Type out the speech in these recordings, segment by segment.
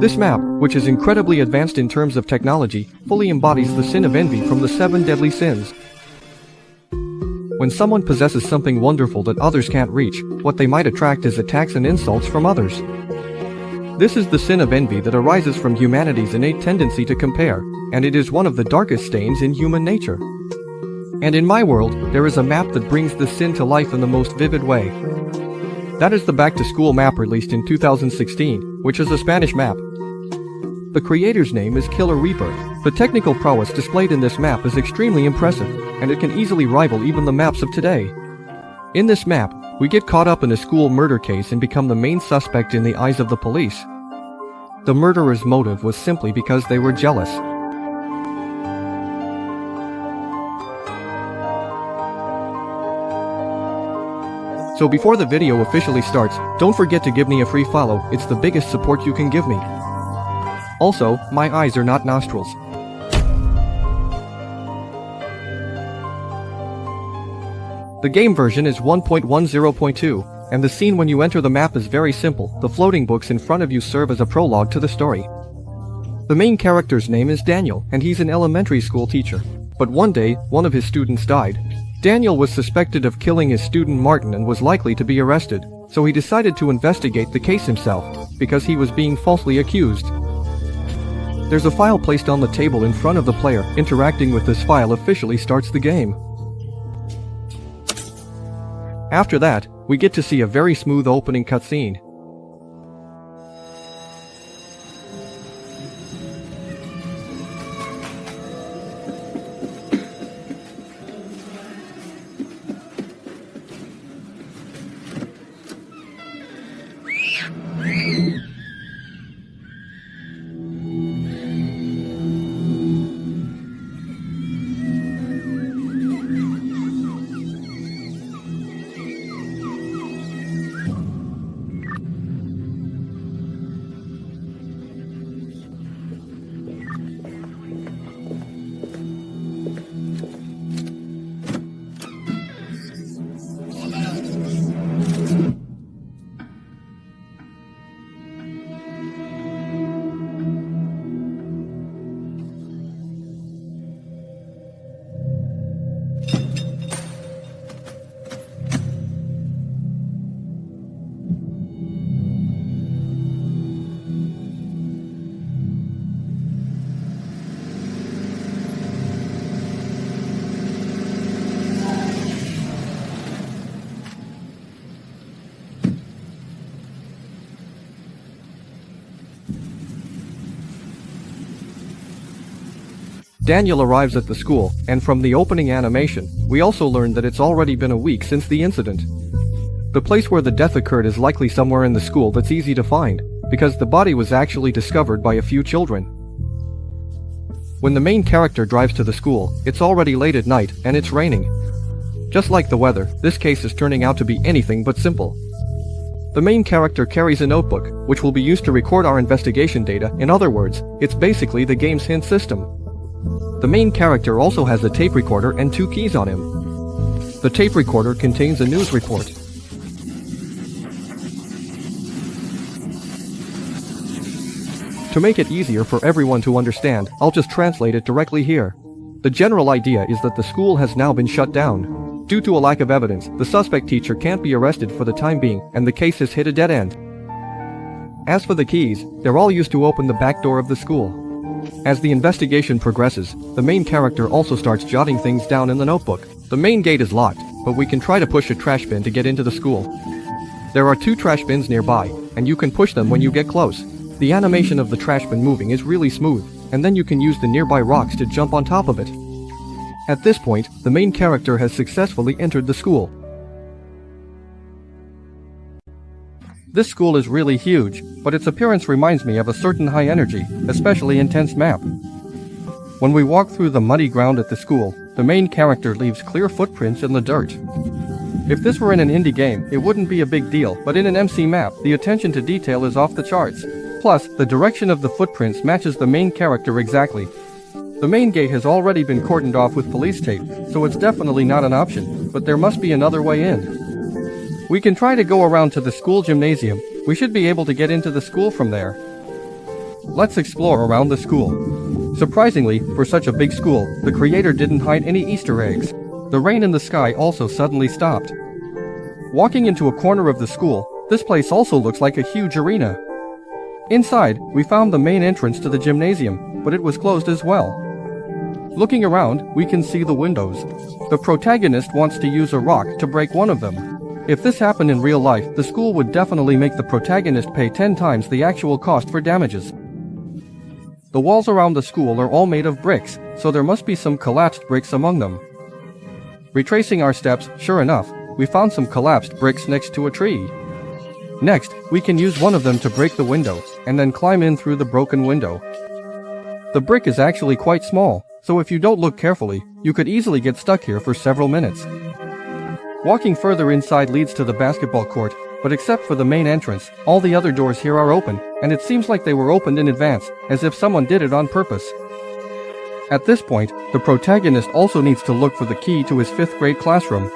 This map, which is incredibly advanced in terms of technology, fully embodies the sin of envy from the 7 deadly sins. When someone possesses something wonderful that others can't reach, what they might attract is attacks and insults from others. This is the sin of envy that arises from humanity's innate tendency to compare, and it is one of the darkest stains in human nature. And in my world, there is a map that brings this sin to life in the most vivid way. That is the Back to School map released in 2016, which is a Spanish map. The creator's name is Killer Reaper. The technical prowess displayed in this map is extremely impressive, and it can easily rival even the maps of today. In this map, we get caught up in a school murder case and become the main suspect in the eyes of the police. The murderer's motive was simply because they were jealous. So before the video officially starts, don't forget to give me a free follow, it's the biggest support you can give me. Also, my eyes are not nostrils. The game version is 1.10.2, and the scene when you enter the map is very simple. The floating books in front of you serve as a prologue to the story. The main character's name is Daniel, and he's an elementary school teacher. But one day, one of his students died. Daniel was suspected of killing his student Martin and was likely to be arrested, so he decided to investigate the case himself, because he was being falsely accused. There's a file placed on the table in front of the player. Interacting with this file officially starts the game. After that, we get to see a very smooth opening cutscene. Daniel arrives at the school, and from the opening animation, we also learn that it's already been a week since the incident. The place where the death occurred is likely somewhere in the school that's easy to find, because the body was actually discovered by a few children. When the main character drives to the school, it's already late at night, and it's raining. Just like the weather, this case is turning out to be anything but simple. The main character carries a notebook, which will be used to record our investigation data. In other words, it's basically the game's hint system. The main character also has a tape recorder and 2 keys on him. The tape recorder contains a news report. To make it easier for everyone to understand, I'll just translate it directly here. The general idea is that the school has now been shut down. Due to a lack of evidence, the suspect teacher can't be arrested for the time being, and the case has hit a dead end. As for the keys, they're all used to open the back door of the school. As the investigation progresses, the main character also starts jotting things down in the notebook. The main gate is locked, but we can try to push a trash bin to get into the school. There are 2 trash bins nearby, and you can push them when you get close. The animation of the trash bin moving is really smooth, and then you can use the nearby rocks to jump on top of it. At this point, the main character has successfully entered the school. This school is really huge, but its appearance reminds me of a certain high energy, especially intense map. When we walk through the muddy ground at the school, the main character leaves clear footprints in the dirt. If this were in an indie game, it wouldn't be a big deal, but in an MC map, the attention to detail is off the charts. Plus, the direction of the footprints matches the main character exactly. The main gate has already been cordoned off with police tape, so it's definitely not an option, but there must be another way in. We can try to go around to the school gymnasium. We should be able to get into the school from there. Let's explore around the school. Surprisingly, for such a big school, the creator didn't hide any Easter eggs. The rain in the sky also suddenly stopped. Walking into a corner of the school, this place also looks like a huge arena. Inside, we found the main entrance to the gymnasium, but it was closed as well. Looking around, we can see the windows. The protagonist wants to use a rock to break one of them. If this happened in real life, the school would definitely make the protagonist pay 10 times the actual cost for damages. The walls around the school are all made of bricks, so there must be some collapsed bricks among them. Retracing our steps, sure enough, we found some collapsed bricks next to a tree. Next, we can use one of them to break the window, and then climb in through the broken window. The brick is actually quite small, so if you don't look carefully, you could easily get stuck here for several minutes. Walking further inside leads to the basketball court, but except for the main entrance, all the other doors here are open, and it seems like they were opened in advance, as if someone did it on purpose. At this point, the protagonist also needs to look for the key to his 5th grade classroom.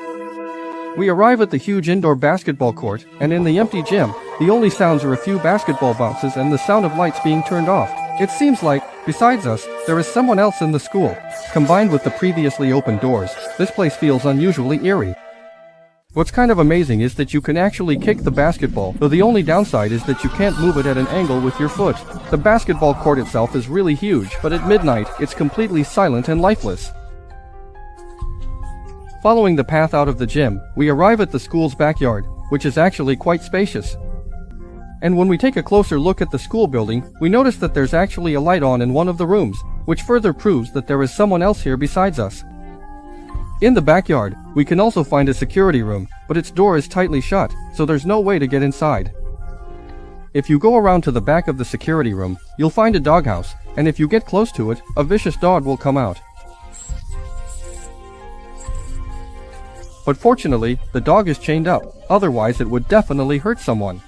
We arrive at the huge indoor basketball court, and in the empty gym, the only sounds are a few basketball bounces and the sound of lights being turned off. It seems like, besides us, there is someone else in the school. Combined with the previously opened doors, this place feels unusually eerie. What's kind of amazing is that you can actually kick the basketball, though the only downside is that you can't move it at an angle with your foot. The basketball court itself is really huge, but at midnight, it's completely silent and lifeless. Following the path out of the gym, we arrive at the school's backyard, which is actually quite spacious. And when we take a closer look at the school building, we notice that there's actually a light on in one of the rooms, which further proves that there is someone else here besides us. In the backyard, we can also find a security room, but its door is tightly shut, so there's no way to get inside. If you go around to the back of the security room, you'll find a doghouse, and if you get close to it, a vicious dog will come out. But fortunately, the dog is chained up, otherwise it would definitely hurt someone.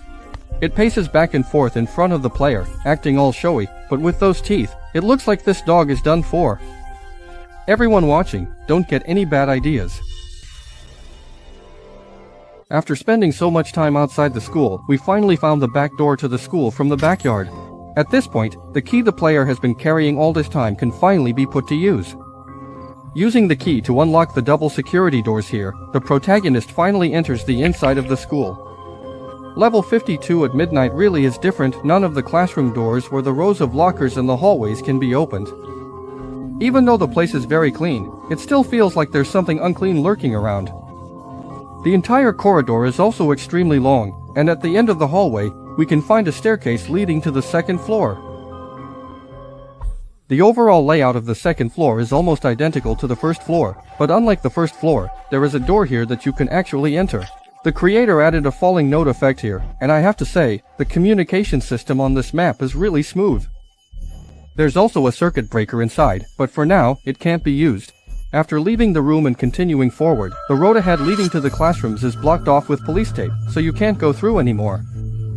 It paces back and forth in front of the player, acting all showy, but with those teeth, it looks like this dog is done for. Everyone watching, don't get any bad ideas. After spending so much time outside the school, we finally found the back door to the school from the backyard. At this point, the key the player has been carrying all this time can finally be put to use. Using the key to unlock the double security doors here, the protagonist finally enters the inside of the school. Level 52 at midnight really is different. None of the classroom doors or the rows of lockers in the hallways can be opened. Even though the place is very clean, it still feels like there's something unclean lurking around. The entire corridor is also extremely long, and at the end of the hallway, we can find a staircase leading to the 2nd floor. The overall layout of the 2nd floor is almost identical to the 1st floor, but unlike the 1st floor, there is a door here that you can actually enter. The creator added a falling note effect here, and I have to say, the communication system on this map is really smooth. There's also a circuit breaker inside, but for now, it can't be used. After leaving the room and continuing forward, the road ahead leading to the classrooms is blocked off with police tape, so you can't go through anymore.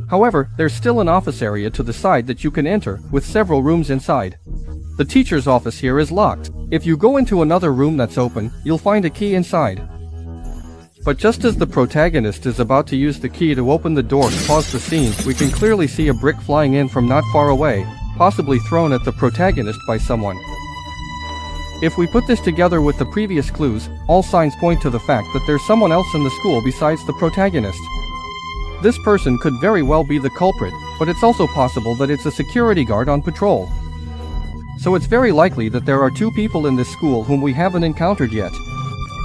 However, there's still an office area to the side that you can enter, with several rooms inside. The teacher's office here is locked. If you go into another room that's open, you'll find a key inside. But just as the protagonist is about to use the key to open the door to pause the scene, we can clearly see a brick flying in from not far away, possibly thrown at the protagonist by someone. If we put this together with the previous clues, all signs point to the fact that there's someone else in the school besides the protagonist. This person could very well be the culprit, but it's also possible that it's a security guard on patrol. So it's very likely that there are 2 people in this school whom we haven't encountered yet.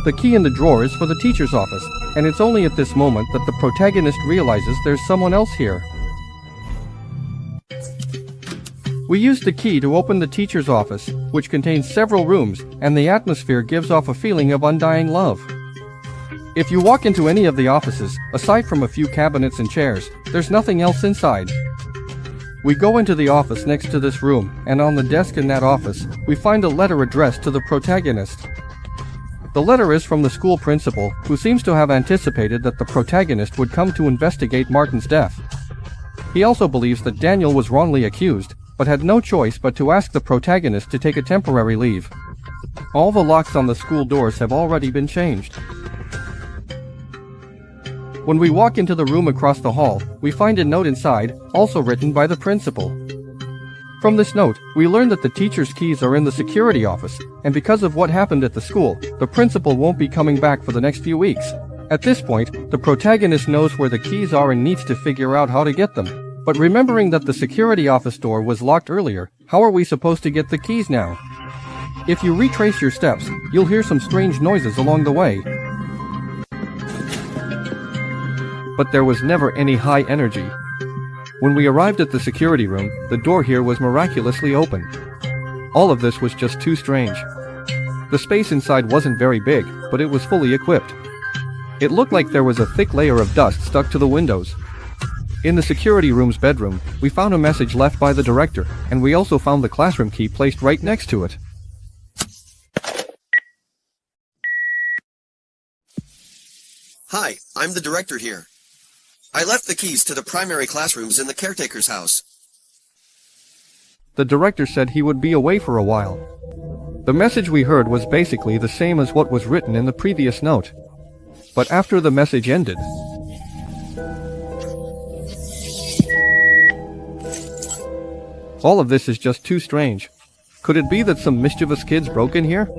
The key in the drawer is for the teacher's office, and it's only at this moment that the protagonist realizes there's someone else here. We used the key to open the teacher's office, which contains several rooms, and the atmosphere gives off a feeling of undying love. If you walk into any of the offices, aside from a few cabinets and chairs, there's nothing else inside. We go into the office next to this room, and on the desk in that office, we find a letter addressed to the protagonist. The letter is from the school principal, who seems to have anticipated that the protagonist would come to investigate Martin's death. He also believes that Daniel was wrongly accused, but had no choice but to ask the protagonist to take a temporary leave. All the locks on the school doors have already been changed. When we walk into the room across the hall, we find a note inside, also written by the principal. From this note, we learn that the teacher's keys are in the security office, and because of what happened at the school, the principal won't be coming back for the next few weeks. At this point, the protagonist knows where the keys are and needs to figure out how to get them. But remembering that the security office door was locked earlier, how are we supposed to get the keys now? If you retrace your steps, you'll hear some strange noises along the way. But there was never any high energy. When we arrived at the security room, the door here was miraculously open. All of this was just too strange. The space inside wasn't very big, but it was fully equipped. It looked like there was a thick layer of dust stuck to the windows. In the security room's bedroom, we found a message left by the director, and we also found the classroom key placed right next to it. Hi, I'm the director here. I left the keys to the primary classrooms in the caretaker's house. The director said he would be away for a while. The message we heard was basically the same as what was written in the previous note. But after the message ended, all of this is just too strange. Could it be that some mischievous kids broke in here?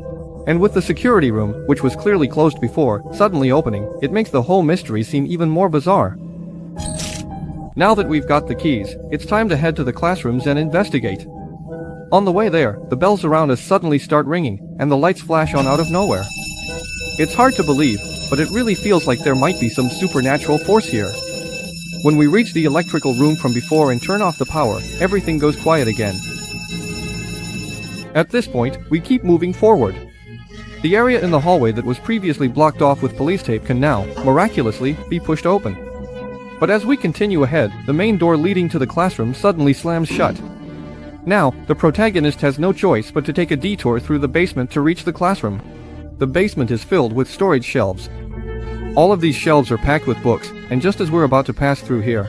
And with the security room, which was clearly closed before, suddenly opening, it makes the whole mystery seem even more bizarre. Now that we've got the keys, it's time to head to the classrooms and investigate. On the way there, the bells around us suddenly start ringing, and the lights flash on out of nowhere. It's hard to believe, but it really feels like there might be some supernatural force here. When we reach the electrical room from before and turn off the power, everything goes quiet again. At this point, we keep moving forward. The area in the hallway that was previously blocked off with police tape can now, miraculously, be pushed open. But as we continue ahead, the main door leading to the classroom suddenly slams shut. Now, the protagonist has no choice but to take a detour through the basement to reach the classroom. The basement is filled with storage shelves. All of these shelves are packed with books, and just as we're about to pass through here,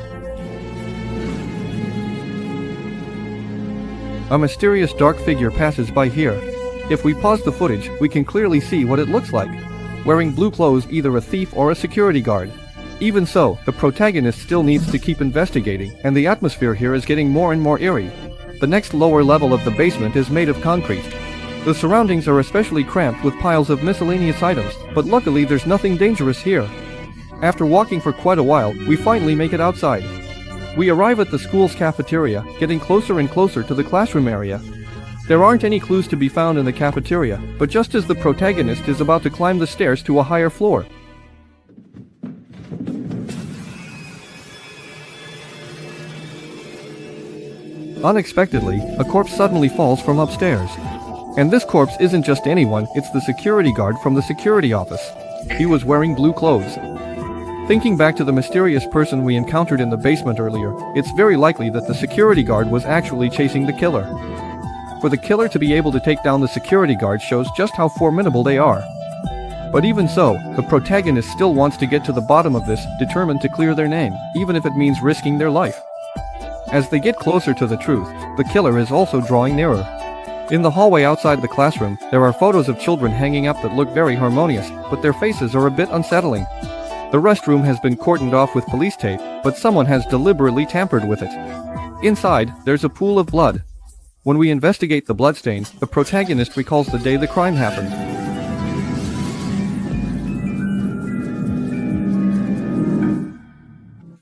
a mysterious dark figure passes by here. If we pause the footage, we can clearly see what it looks like. Wearing blue clothes, either a thief or a security guard. Even so, the protagonist still needs to keep investigating, and the atmosphere here is getting more and more eerie. The next lower level of the basement is made of concrete. The surroundings are especially cramped with piles of miscellaneous items, but luckily there's nothing dangerous here. After walking for quite a while, we finally make it outside. We arrive at the school's cafeteria, getting closer and closer to the classroom area. There aren't any clues to be found in the cafeteria, but just as the protagonist is about to climb the stairs to a higher floor, unexpectedly, a corpse suddenly falls from upstairs. And this corpse isn't just anyone, it's the security guard from the security office. He was wearing blue clothes. Thinking back to the mysterious person we encountered in the basement earlier, it's very likely that the security guard was actually chasing the killer. For the killer to be able to take down the security guard shows just how formidable they are. But even so, the protagonist still wants to get to the bottom of this, determined to clear their name, even if it means risking their life. As they get closer to the truth, the killer is also drawing nearer. In the hallway outside the classroom, there are photos of children hanging up that look very harmonious, but their faces are a bit unsettling. The restroom has been cordoned off with police tape, but someone has deliberately tampered with it. Inside, there's a pool of blood. When we investigate the bloodstain, the protagonist recalls the day the crime happened.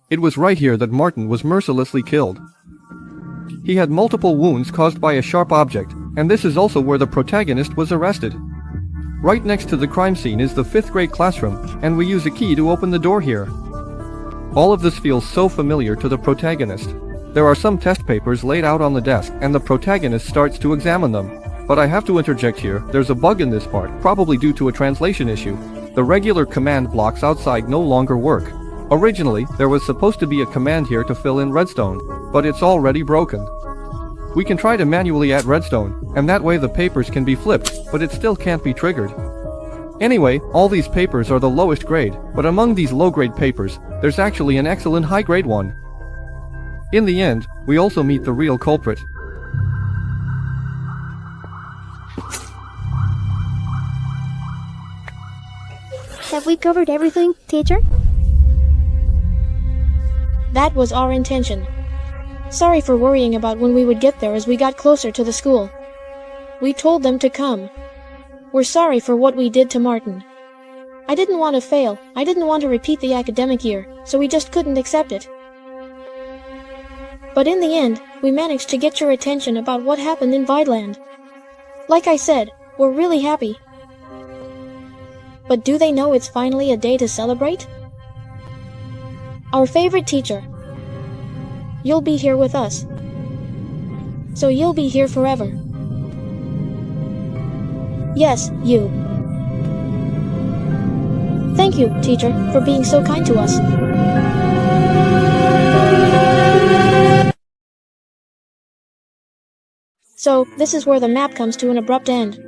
It was right here that Martin was mercilessly killed. He had multiple wounds caused by a sharp object, and this is also where the protagonist was arrested. Right next to the crime scene is the 5th grade classroom, and we use a key to open the door here. All of this feels so familiar to the protagonist. There are some test papers laid out on the desk, and the protagonist starts to examine them. But I have to interject here, there's a bug in this part, probably due to a translation issue. The regular command blocks outside no longer work. Originally, there was supposed to be a command here to fill in redstone, but it's already broken. We can try to manually add redstone, and that way the papers can be flipped, but it still can't be triggered. Anyway, all these papers are the lowest grade, but among these low-grade papers, there's actually an excellent high-grade one. In the end, we also meet the real culprit. Have we covered everything, teacher? That was our intention. Sorry for worrying about when we would get there as we got closer to the school. We told them to come. We're sorry for what we did to Martin. I didn't want to fail, I didn't want to repeat the academic year, so we just couldn't accept it. But in the end, we managed to get your attention about what happened in Vineland. Like I said, we're really happy. But do they know it's finally a day to celebrate? Our favorite teacher. You'll be here with us. So you'll be here forever. Yes, you. Thank you, teacher, for being so kind to us. So, this is where the map comes to an abrupt end.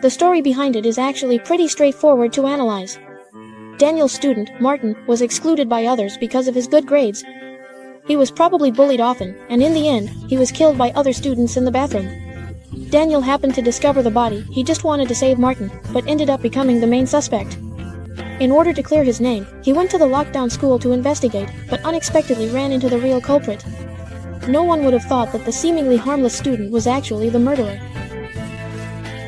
The story behind it is actually pretty straightforward to analyze. Daniel's student, Martin, was excluded by others because of his good grades. He was probably bullied often, and in the end, he was killed by other students in the bathroom. Daniel happened to discover the body, he just wanted to save Martin, but ended up becoming the main suspect. In order to clear his name, he went to the lockdown school to investigate, but unexpectedly ran into the real culprit. No one would have thought that the seemingly harmless student was actually the murderer.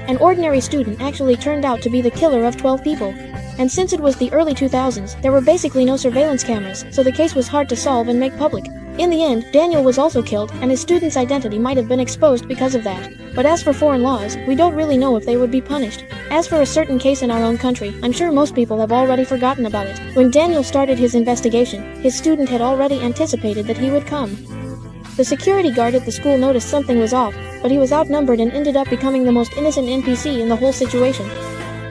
An ordinary student actually turned out to be the killer of 12 people. And since it was the early 2000s, there were basically no surveillance cameras, so the case was hard to solve and make public. In the end, Daniel was also killed, and his student's identity might have been exposed because of that. But as for foreign laws, we don't really know if they would be punished. As for a certain case in our own country, I'm sure most people have already forgotten about it. When Daniel started his investigation, his student had already anticipated that he would come. The security guard at the school noticed something was off, but he was outnumbered and ended up becoming the most innocent NPC in the whole situation.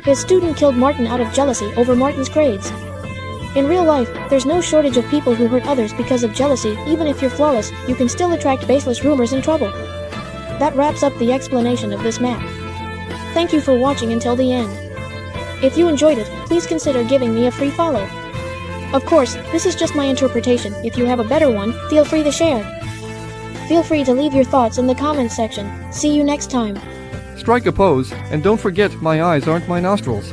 His student killed Martin out of jealousy over Martin's grades. In real life, there's no shortage of people who hurt others because of jealousy. Even if you're flawless, you can still attract baseless rumors and trouble. That wraps up the explanation of this map. Thank you for watching until the end. If you enjoyed it, please consider giving me a free follow. Of course, this is just my interpretation. If you have a better one, feel free to share. Feel free to leave your thoughts in the comments section. See you next time. Strike a pose, and don't forget my eyes aren't my nostrils.